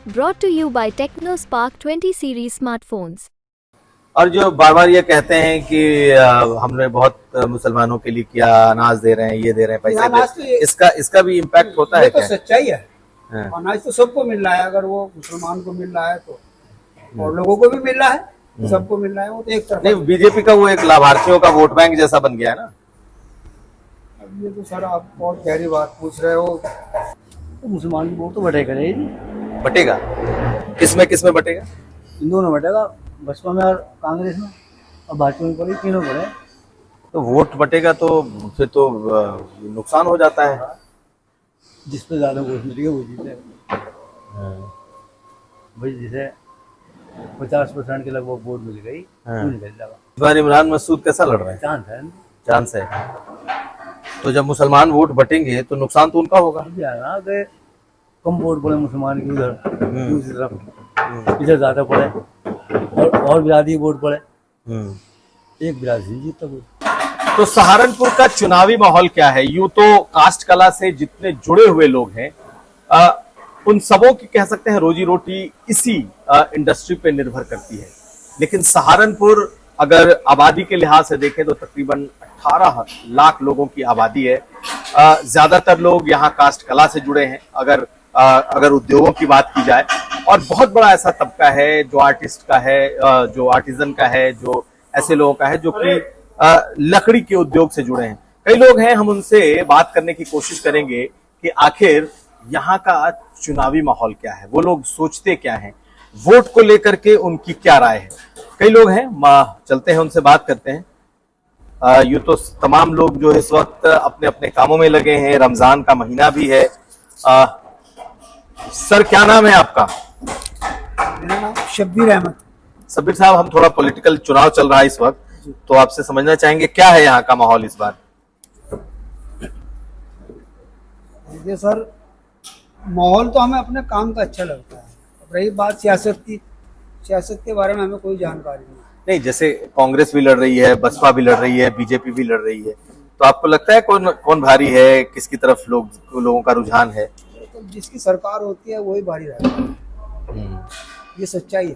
Brought to you by TechnoSpark 20 series smartphones. और जो बार बार ये कहते हैं कि हमने बहुत मुसलमानों के लिए किया, अनाज दे रहे हैं, ये दे रहे हैं, पैसे दे रहे हैं, इसका भी इम्पैक्ट होता है ये तो क्या? सच्चाई है। हाँ। अनाज तो सबको मिल रहा है, अगर वो मुसलमान को मिल रहा है तो और लोगों को भी मिल रहा है, सबको मिल रहा है। वो तो एक तरफ नहीं, बीजेपी का वो एक लाभार्थियों का वोट बैंक जैसा बन गया है ना। अब ये तो सर आप बहुत गहरी बात पूछ रहे हो। तो मुसलमान की वोट तो बटेगा नहीं जी। बटेगा किसमें बटेगा? इन दोनों बटेगा, बसपा में और कांग्रेस में और भाजपा में पड़े, तीनों पड़े। तो वोट बटेगा तो फिर तो नुकसान हो जाता है। जिस पे ज्यादा वोट मिलेगा वो जीतेगा। भाई जिसे 50% के लगभग वोट मिल गई वो निकल जाएगा। इस बार इमरान मसूद कैसा लड़ रहे हैं? चांस है चांस है। तो जब मुसलमान वोट बटेंगे तो नुकसान तो उनका होगा ना कि कम वोट पड़े मुसलमान की उधर, दूसरी तरफ इधर ज्यादा पड़े और बिरादरी वोट पड़े, एक बिरादरी जीतता कोई। तो सहारनपुर का चुनावी माहौल क्या है? यूं तो कास्ट कला से जितने जुड़े हुए लोग हैं उन सबों की कह सकते हैं रोजी रोटी इसी इंडस्ट्री पे निर्भर करती है। लेकिन सहारनपुर अगर आबादी के लिहाज से देखें तो तकरीबन 18 लाख लोगों की आबादी है। ज्यादातर लोग यहाँ कास्ट कला से जुड़े हैं अगर उद्योगों की बात की जाए, और बहुत बड़ा ऐसा तबका है जो आर्टिस्ट का है, जो आर्टिजन का है, जो ऐसे लोगों का है जो कि लकड़ी के उद्योग से जुड़े हैं। कई लोग हैं, हम उनसे बात करने की कोशिश करेंगे कि आखिर यहाँ का चुनावी माहौल क्या है, वो लोग सोचते क्या हैं, वोट को लेकर के उनकी क्या राय है। कई लोग हैं, चलते हैं उनसे बात करते हैं। यूं तो तमाम लोग जो इस वक्त अपने अपने कामों में लगे हैं, रमजान का महीना भी है। सर क्या नाम है आपका? मेरा नाम शब्बीर अहमद। शब्बीर साहब, हम थोड़ा पॉलिटिकल चुनाव चल रहा है इस वक्त, तो आपसे समझना चाहेंगे क्या है यहाँ का माहौल इस बार? ये सर माहौल तो हमें अपने काम का अच्छा लगता है। अब रही बात सियासत की, सियासत के बारे में हमें कोई जानकारी नहीं। जैसे कांग्रेस भी लड़ रही है, बसपा भी लड़ रही है, बीजेपी भी लड़ रही है, तो आपको लगता है कौन भारी है, किसकी तरफ लोगों का रुझान है? तो जिसकी सरकार होती है वही भारी रहता है, ये सच्चाई है।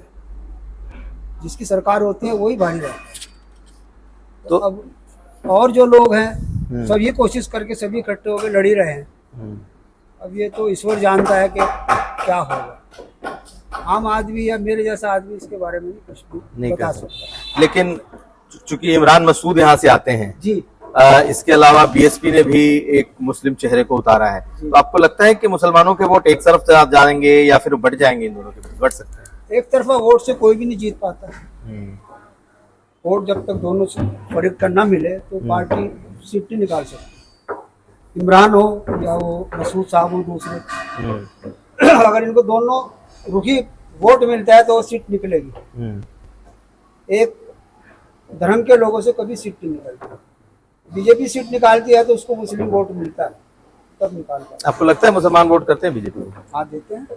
जिसकी सरकार होती है वही भारी रहता है। तो अब और जो लोग हैं सब ये कोशिश करके सभी इकट्ठे होकर लड़ ही रहे हैं। अब ये तो ईश्वर जानता है कि क्या होगा। आम आदमी या मेरे जैसा आदमी इसके बारे में कुछ नहीं बता सकता। लेकिन चूंकि इमरान मसूद यहाँ से आते हैं जी, इसके अलावा बीएसपी ने भी एक मुस्लिम चेहरे को उतारा है, तो आपको लगता है कि मुसलमानों के वोट एक तरफ जाएंगे या फिर बढ़ जाएंगे? इन दोनों के बढ़ सकते हैं। एक तरफा वोट से कोई भी नहीं जीत पाता। वोट जब तक दोनों से फरीक का ना मिले तो पार्टी सीट नहीं निकाल सकती। इमरान हो या वो मसूद साहब हो दूसरे, अगर इनको दोनों रुखी वोट मिलता है तो वो सीट निकलेगी। एक धर्म के लोगों से कभी सीट नहीं निकलती। बीजेपी सीट निकालती है तो उसको मुस्लिम वोट मिलता है, तब निकालता है। आपको लगता है मुसलमान वोट करते हैं बीजेपी को? हाँ देते हैं,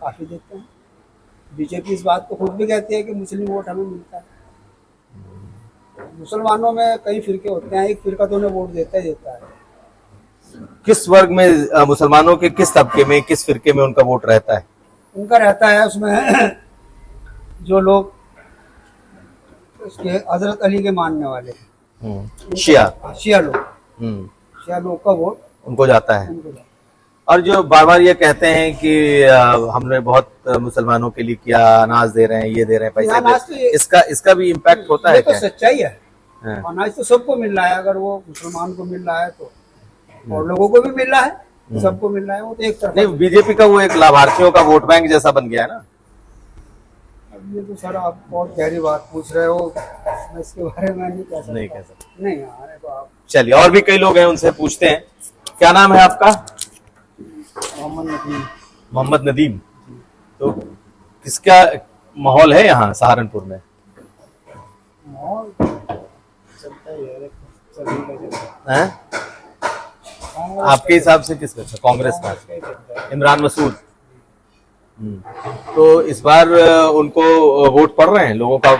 काफी देते हैं। बीजेपी इस बात को खुद भी कहती है कि मुस्लिम वोट हमें मिलता है। मुसलमानों में कई फिरके होते हैं, एक फिरका तो उन्हें वोट देता ही देता है। किस वर्ग में, मुसलमानों के किस तबके में, किस फिरके में उनका वोट रहता है? उनका रहता है उसमें जो लोग उसके हजरत अली के मानने वाले शिया लोग, शिया लोग का वोट उनको जाता है। और जो बार बार ये कहते हैं कि हमने बहुत मुसलमानों के लिए किया, अनाज दे रहे हैं, ये दे रहे हैं, पैसे दे रहे हैं, इसका भी इम्पैक्ट होता है तो क्या? सच्चाई है। अनाज तो सबको मिल रहा है, अगर वो मुसलमान को मिल रहा है तो और लोगों को भी मिल रहा है, सबको मिल रहा है। वो तो एक तरफ नहीं, बीजेपी का वो एक लाभार्थियों का वोट बैंक जैसा बन गया है ना। अब ये तो सर आप बहुत गहरी बात पूछ रहे हो, मैं इसके बारे में नहीं कह सकता। नहीं यार, तो आप चलिए, और भी कई लोग हैं, उनसे पूछते हैं। क्या नाम है आपका? मोहम्मद नदीम। तो किसका माहौल है यहाँ सहारनपुर में? माहौल चलता ही है। आपके हिसाब से किसका? कांग्रेस का, इमरान मसूद। तो इस बार उनको वोट पड़ रहे हैं, लोगों का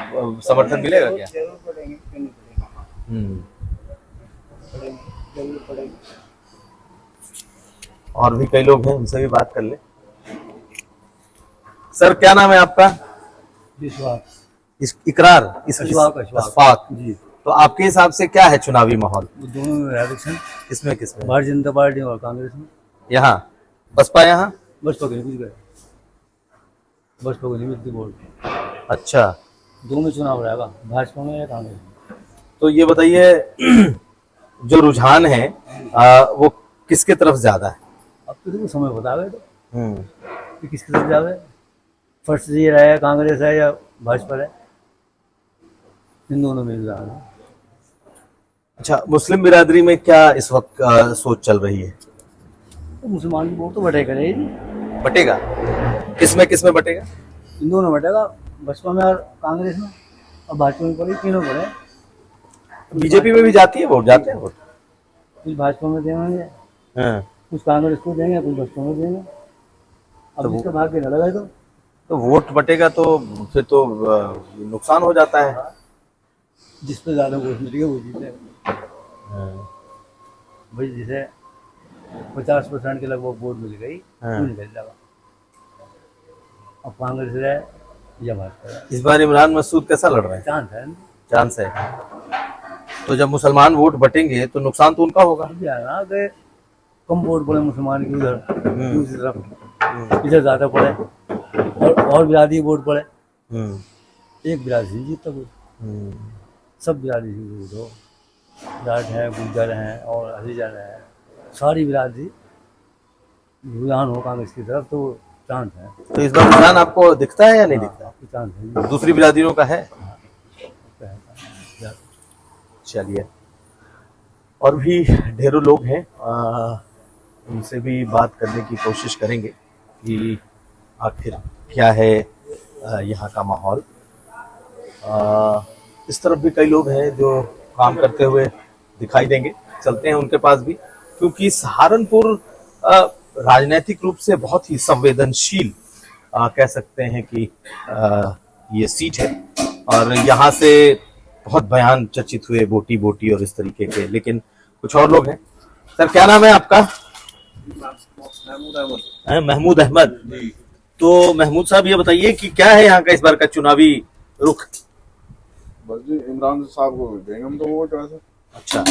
समर्थन मिलेगा क्या? जरूर पड़ेंगे, क्यों नहीं पड़ेगा, जरूर पड़ेंगे। और भी कई लोग हैं, उनसे भी बात कर ले। सर क्या नाम है आपका? इकरार अशफाक। अशफाक जी। तो आपके हिसाब से क्या है चुनावी माहौल? दोनों में इलेक्शन, किसमें किसमें? भारतीय जनता पार्टी और कांग्रेस में। यहाँ बसपा, यहाँ बसपा को नहीं कुछ गए, बसपा को नहीं मिलती वोट। अच्छा, दो में चुनाव रहेगा, भाजपा में या कांग्रेस में। तो ये बताइए जो रुझान है वो किसके तरफ ज्यादा है? अब तो देखो समय बता गए तो हम्म, कि किसकी तरफ जावे। फर्स्ट ये रहे कांग्रेस है या भाजपा है, इन दोनों में रुझान है। अच्छा, मुस्लिम बिरादरी में क्या इस वक्त सोच चल रही है? तो मुसलमान की वोट तो बटेगा नहीं, बटेगा किसमें बटेगा? इन दोनों में बटेगा, बसपा में और कांग्रेस में, और भाजपा में पड़े, तीनों पड़े। बीजेपी में भी जाती है वोट, जाते हैं वोट? कुछ भाजपा में देंगे, हाँ, कुछ कांग्रेस को देंगे, कुछ बसपा में देंगे। अब तो जिसका भाग्य न लगा तो वोट बटेगा तो फिर तो नुकसान हो जाता है। जिस पे ज्यादा वोट मिलेगा वो जीतेगा। भाई जिसे 50% के लगभग वोट मिल गई वो निकल जाएगा। अब कांग्रेस है या भाजपा है, इस बार इमरान मसूद कैसा लड़ रहे हैं? चांस है। चांस है। तो जब मुसलमान वोट बटेंगे तो नुकसान तो उनका होगा। अब यार ना कि कम वोट पड़े मुसलमान की उधर, दूसरी तरफ इधर ज्यादा पड़े, और बिरादरी वोट पड़े। एक बिरादरी जीतता कोई, सब बिरादरी वोट हो, जाट है, गुज्जर हैं और हरिजन है, सारी बिरादरी रुझान हो कांग्रेस की तरफ, तो चांस है। तो इस बार रुझान आपको दिखता है या नहीं दिखता? चांस है। दूसरी बिरादरियों का है? चलिए, और भी ढेरों लोग हैं, उनसे भी बात करने की कोशिश करेंगे कि आखिर क्या है यहाँ का माहौल। इस तरफ भी कई लोग हैं जो काम करते हुए दिखाई देंगे, चलते हैं उनके पास भी, क्योंकि सहारनपुर राजनीतिक रूप से बहुत ही संवेदनशील कह सकते हैं कि ये सीट है, और यहाँ से बहुत बयान चर्चित हुए बोटी बोटी और इस तरीके के। लेकिन कुछ और लोग हैं। सर क्या नाम है आपका? महमूद अहमद। तो महमूद साहब ये बताइए कि क्या है यहाँ का इस बार का चुनावी रुख? बस जी इमरान साहब को देंगे हम तो वोट वैसे। अच्छा,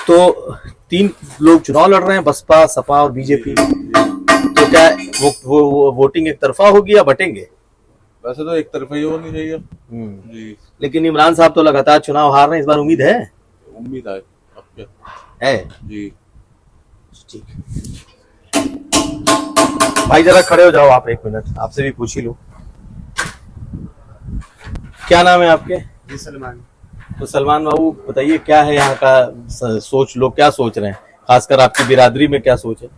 तो तीन लोग चुनाव लड़ रहे हैं, बसपा, सपा और बीजेपी। तो क्या वो वोटिंग एक तरफा होगी या बटेंगे? वैसे तो एक तरफा ही होनी चाहिए जी। लेकिन इमरान साहब तो लगातार चुनाव हार रहे हैं, इस बार उम्मीद है? उम्मीद है अब क्या है जी। ठीक, भाई जरा खड़े हो जाओ आप, एक मिनट आपसे भी पूछ ही लो। क्या नाम है आपके? जी सलमान। तो सलमान बाबू बताइए क्या है यहाँ का सोच, लोग क्या सोच रहे हैं, खासकर आपकी बिरादरी में क्या सोच है?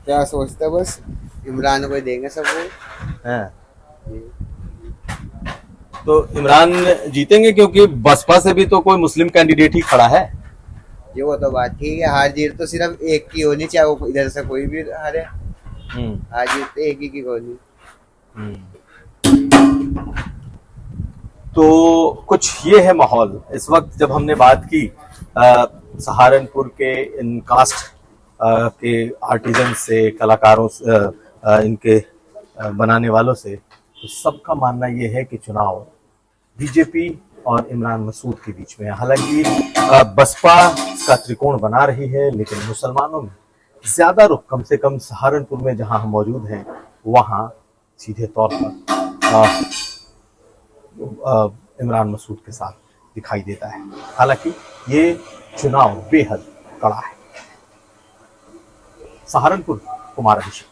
क्या सोचते हैं, बस इमरान को देंगे सब वो। हाँ। तो इमरान जीतेंगे क्योंकि बसपा से भी तो कोई मुस्लिम कैंडिडेट ही खड़ा है। ये वो तो बात ठीक है, हार जीत तो सिर्फ एक की होनी, चाहे वो इधर से कोई भी हारे, हार जीत तो एक ही की होनी। तो कुछ ये है माहौल इस वक्त। जब हमने बात की सहारनपुर के इन कास्ट के आर्टिजन से, कलाकारों से, इनके बनाने वालों से, तो सबका मानना ये है कि चुनाव बीजेपी और इमरान मसूद के बीच में। हालांकि बसपा का त्रिकोण बना रही है, लेकिन मुसलमानों में ज्यादा रुख, कम से कम सहारनपुर में जहां हम मौजूद हैं वहां सीधे तौर पर इमरान मसूद के साथ दिखाई देता है। हालांकि ये चुनाव बेहद कड़ा है। सहारनपुर, कुमार अभिषेक।